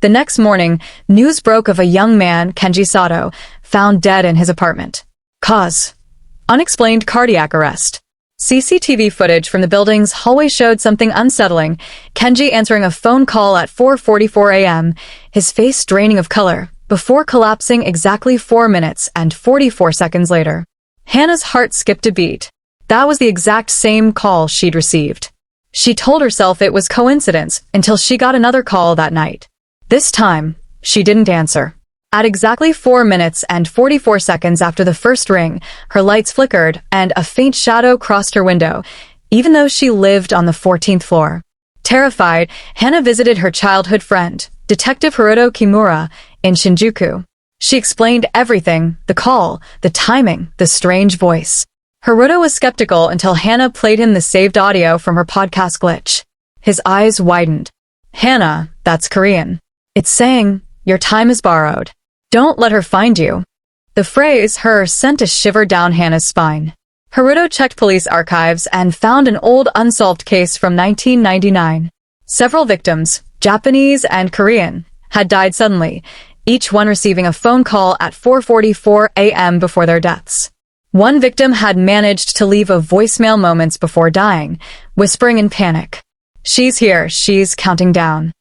The next morning, news broke of a young man, Kenji Sato, found dead in his apartment. Cause: unexplained cardiac arrest. CCTV footage from the building's hallway showed something unsettling. Kenji answering a phone call at 4:44 a.m., his face draining of color, before collapsing exactly 4 minutes and 44 seconds later. Hannah's heart skipped a beat. That was the exact same call she'd received. She told herself it was coincidence until she got another call that night. This time, she didn't answer. At exactly 4 minutes and 44 seconds after the first ring, her lights flickered and a faint shadow crossed her window, even though she lived on the 14th floor. Terrified, Hannah visited her childhood friend, Detective Hiroto Kimura, in Shinjuku. She explained everything: the call, the timing, the strange voice. Hiroto was skeptical until Hannah played him the saved audio from her podcast glitch. His eyes widened. "Hannah, that's Korean. It's saying, your time is borrowed. Don't let her find you." The phrase "her" sent a shiver down Hannah's spine. Hiroto checked police archives and found an old unsolved case from 1999. Several victims, Japanese and Korean, had died suddenly, each one receiving a phone call at 4:44 a.m. before their deaths. One victim had managed to leave a voicemail moments before dying, whispering in panic, "She's here, she's counting down."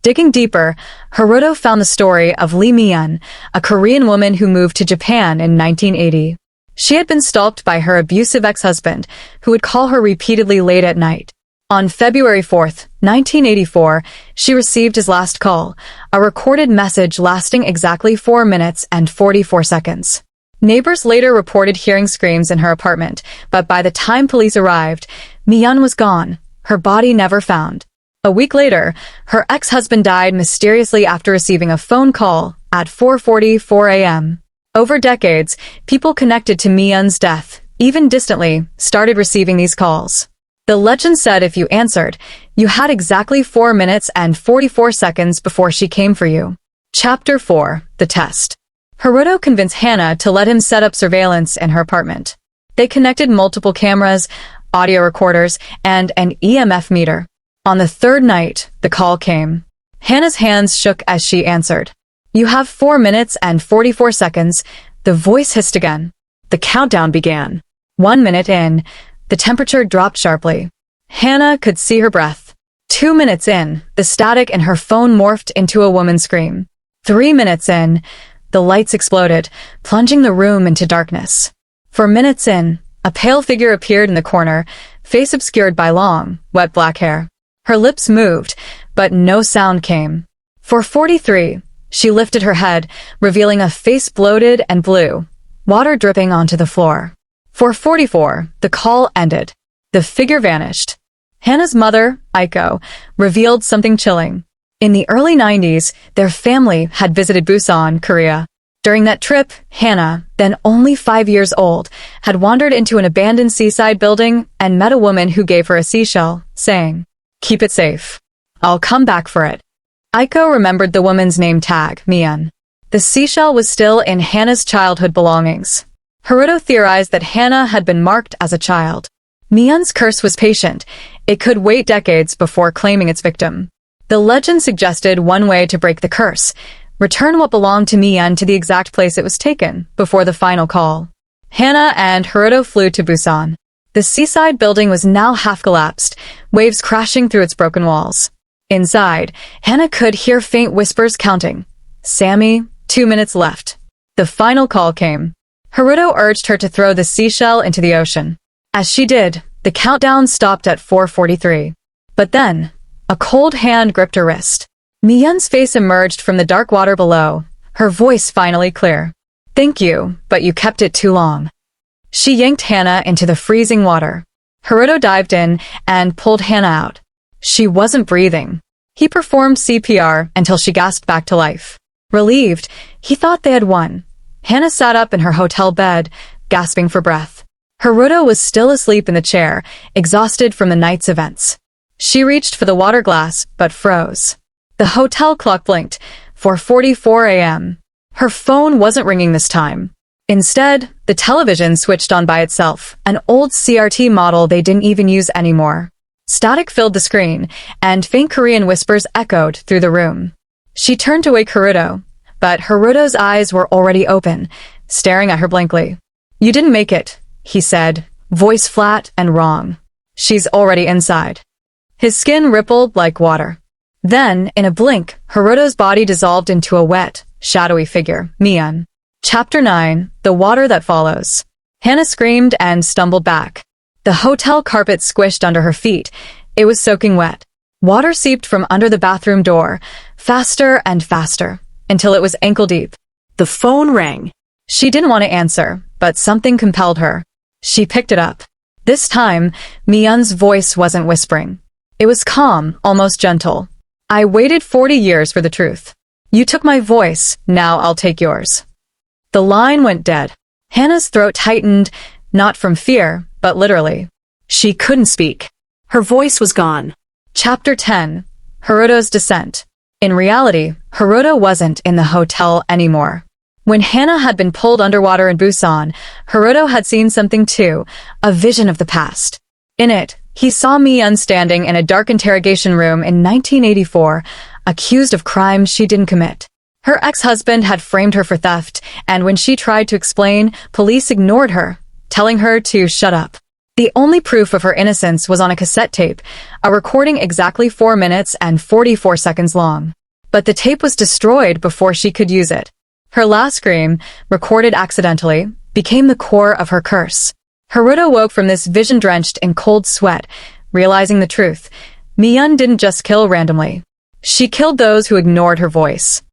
Digging deeper, Hiroto found the story of Lee Mi-yeon, a Korean woman who moved to Japan in 1980. She had been stalked by her abusive ex-husband, who would call her repeatedly late at night. On February 4, 1984, she received his last call, a recorded message lasting exactly 4 minutes and 44 seconds. Neighbors later reported hearing screams in her apartment, but by the time police arrived, Mi-yeon was gone, her body never found. A week later, her ex-husband died mysteriously after receiving a phone call at 4:44 a.m. Over decades, people connected to Mi-yeon's death, even distantly, started receiving these calls. The legend said if you answered, you had exactly 4 minutes and 44 seconds before she came for you. Chapter 4: The Test. Hiroto convinced Hannah to let him set up surveillance in her apartment. They connected multiple cameras, audio recorders, and an EMF meter. On the third night, the call came. Hannah's hands shook as she answered. "You have 4 minutes and 44 seconds, the voice hissed again. The countdown began. 1 minute in, the temperature dropped sharply. Hannah could see her breath. 2 minutes in, the static in her phone morphed into a woman's scream. 3 minutes in, the lights exploded, plunging the room into darkness. 4 minutes in, a pale figure appeared in the corner, face obscured by long, wet black hair. Her lips moved, but no sound came. 4:43, she lifted her head, revealing a face bloated and blue, water dripping onto the floor. 4:44, the call ended. The figure vanished. Hannah's mother, Aiko, revealed something chilling. In the early 90s, their family had visited Busan, Korea. During that trip, Hannah, then only 5 years old, had wandered into an abandoned seaside building and met a woman who gave her a seashell, saying, "Keep it safe. I'll come back for it." Aiko remembered the woman's name tag, Mi-yeon. The seashell was still in Hannah's childhood belongings. Hiroto theorized that Hannah had been marked as a child. Mi-yeon's curse was patient. It could wait decades before claiming its victim. The legend suggested one way to break the curse: return what belonged to Mi-yeon to the exact place it was taken, before the final call. Hannah and Hiroto flew to Busan. The seaside building was now half-collapsed, waves crashing through its broken walls. Inside, Hannah could hear faint whispers counting. "Sammy, 2 minutes left." The final call came. Hiroto urged her to throw the seashell into the ocean. As she did, the countdown stopped at 4:43. But then, a cold hand gripped her wrist. Mi-yeon's face emerged from the dark water below, her voice finally clear. "Thank you, but you kept it too long." She yanked Hannah into the freezing water. Hiroto dived in and pulled Hannah out. She wasn't breathing. He performed CPR until she gasped back to life. Relieved, he thought they had won. Hannah sat up in her hotel bed, gasping for breath. Hiroto was still asleep in the chair, exhausted from the night's events. She reached for the water glass, but froze. The hotel clock blinked, 4:44 a.m. Her phone wasn't ringing this time. Instead, the television switched on by itself, an old CRT model they didn't even use anymore. Static filled the screen, and faint Korean whispers echoed through the room. She turned to wake Haruto, but Haruto's eyes were already open, staring at her blankly. You didn't make it, he said, voice flat and wrong. She's already inside. His skin rippled like water. Then, in a blink, Haruto's body dissolved into a wet, shadowy figure, Mion. Chapter 9, The Water That Follows. Hannah screamed and stumbled back. The hotel carpet squished under her feet. It was soaking wet. Water seeped from under the bathroom door, faster and faster, until it was ankle-deep. The phone rang. She didn't want to answer, but something compelled her. She picked it up. This time, Mion's voice wasn't whispering. It was calm, almost gentle. I waited 40 years for the truth. You took my voice, now I'll take yours. The line went dead. Hannah's throat tightened, not from fear, but literally. She couldn't speak. Her voice was gone. Chapter 10, Haruto's Descent. In reality, Haruto wasn't in the hotel anymore. When Hannah had been pulled underwater in Busan, Haruto had seen something too, a vision of the past. In it, he saw Mion standing in a dark interrogation room in 1984, accused of crimes she didn't commit. Her ex-husband had framed her for theft, and when she tried to explain, police ignored her, telling her to shut up. The only proof of her innocence was on a cassette tape, a recording exactly 4 minutes and 44 seconds long. But the tape was destroyed before she could use it. Her last scream, recorded accidentally, became the core of her curse. Haruto woke from this vision drenched in cold sweat, realizing the truth. Mion didn't just kill randomly. She killed those who ignored her voice.